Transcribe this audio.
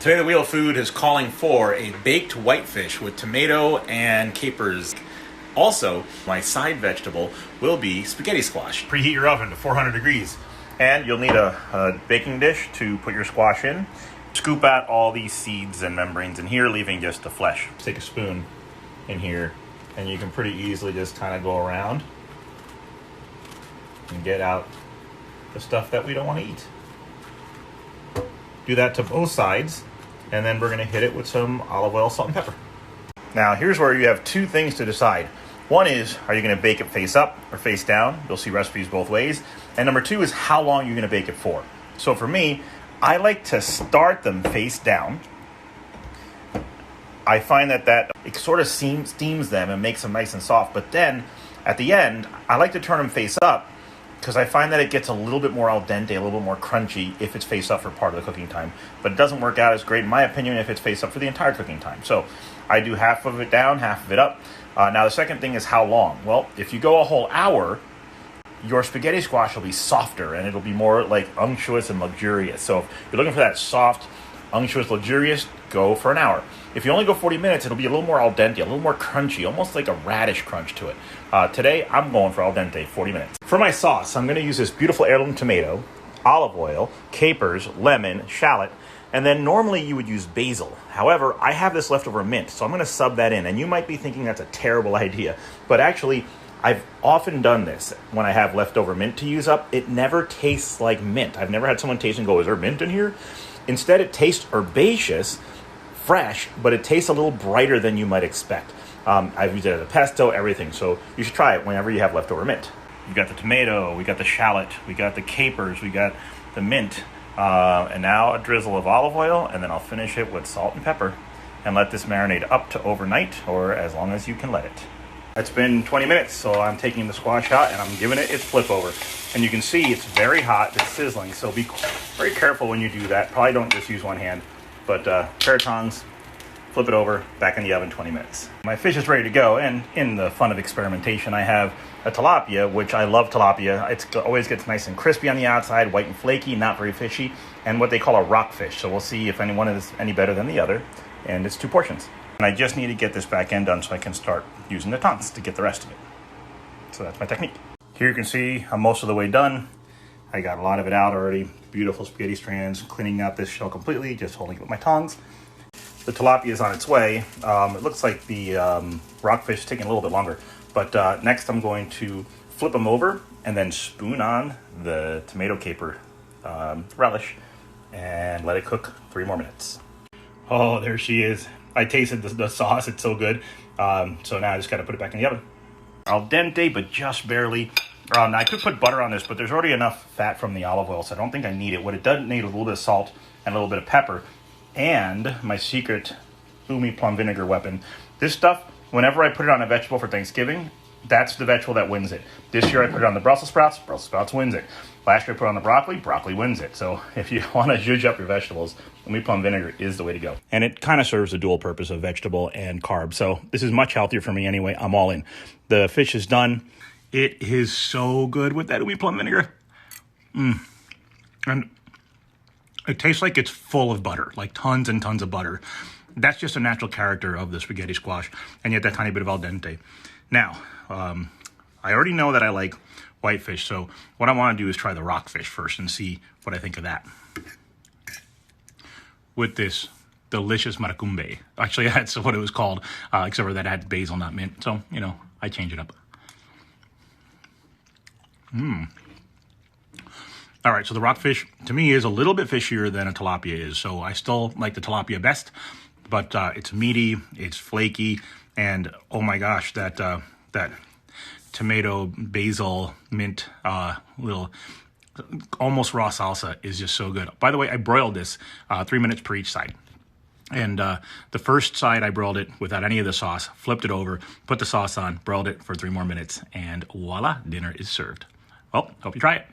Today the Wheel of Food is calling for a baked whitefish with tomato and capers. Also, my side vegetable will be spaghetti squash. Preheat your oven to 400 degrees. And you'll need a baking dish to put your squash in. Scoop out all these seeds and membranes in here, leaving just the flesh. Take a spoon in here, and you can pretty easily just kind of go around and get out the stuff that we don't want to eat. Do that to both sides, and then we're going to hit it with some olive oil, salt, and pepper. Now, here's where you have two things to decide. One is, are you going to bake it face up or face down? You'll see recipes both ways. And number two is how long you're going to bake it for. So for me, I like to start them face down. I find that it sort of steams them and makes them nice and soft. But then, at the end, I like to turn them face up because I find that it gets a little bit more al dente, a little bit more crunchy if it's face up for part of the cooking time. But it doesn't work out as great, in my opinion, if it's face up for the entire cooking time. So I do half of it down, half of it up. Now, the second thing is how long. Well, if you go a whole hour, your spaghetti squash will be softer and it'll be more like unctuous and luxurious. So if you're looking for that soft, unctuous, luxurious, go for an hour. If you only go 40 minutes, it'll be a little more al dente, a little more crunchy, almost like a radish crunch to it. Today, I'm going for al dente, 40 minutes. For my sauce, I'm going to use this beautiful heirloom tomato, olive oil, capers, lemon, shallot, and then normally you would use basil. However, I have this leftover mint, so I'm going to sub that in. And you might be thinking that's a terrible idea, but actually, I've often done this when I have leftover mint to use up. It never tastes like mint. I've never had someone taste and go, is there mint in here? Instead, it tastes herbaceous, fresh, but it tastes a little brighter than you might expect. I've used it as a pesto, everything. So you should try it whenever you have leftover mint. You got the tomato, we got the shallot, we got the capers, we got the mint, and now a drizzle of olive oil, and then I'll finish it with salt and pepper and let this marinate up to overnight, or as long as you can let it. It's been 20 minutes, so I'm taking the squash out and I'm giving it its flip over. And you can see it's very hot, it's sizzling, so be very careful when you do that. Probably don't just use one hand, but pair of tongs, flip it over, back in the oven, 20 minutes. My fish is ready to go, and in the fun of experimentation, I have a tilapia, which I love tilapia. It always gets nice and crispy on the outside, white and flaky, not very fishy, and what they call a rockfish. So we'll see if any one is any better than the other, and it's 2 portions. And I just need to get this back end done so I can start using the tongs to get the rest of it. So that's my technique. Here you can see I'm most of the way done. I got a lot of it out already. Beautiful spaghetti strands, cleaning out this shell completely, just holding it with my tongs. The tilapia is on its way. It looks like the rockfish is taking a little bit longer. But next I'm going to flip them over and then spoon on the tomato caper relish and let it cook 3 more minutes. Oh, there she is. I tasted the sauce, it's so good. So now I just gotta put it back in the oven. Al dente, but just barely. I could put butter on this, but there's already enough fat from the olive oil, so I don't think I need it. What it does need is a little bit of salt and a little bit of pepper. And my secret Umi plum vinegar weapon. This stuff, whenever I put it on a vegetable for Thanksgiving, that's the vegetable that wins it. This year I put it on the Brussels sprouts wins it. Last year I put it on the broccoli wins it. So if you want to zhuzh up your vegetables, Umi plum vinegar is the way to go. And it kind of serves the dual purpose of vegetable and carb. So this is much healthier for me anyway. I'm all in. The fish is done. It is so good with that Umi plum vinegar. And it tastes like it's full of butter, like tons and tons of butter. That's just a natural character of the spaghetti squash, and yet that tiny bit of al dente. Now, I already know that I like whitefish, so what I want to do is try the rockfish first and see what I think of that. With this delicious matacumbe. Actually, that's what it was called, except for that it had basil, not mint. So, you know, I change it up. All right, so the rockfish, to me, is a little bit fishier than a tilapia is. So I still like the tilapia best, but it's meaty, it's flaky, and oh my gosh, that tomato, basil, mint, little almost raw salsa is just so good. By the way, I broiled this 3 minutes per each side. And the first side, I broiled it without any of the sauce, flipped it over, put the sauce on, broiled it for 3 more minutes, and voila, dinner is served. Well, hope you try it.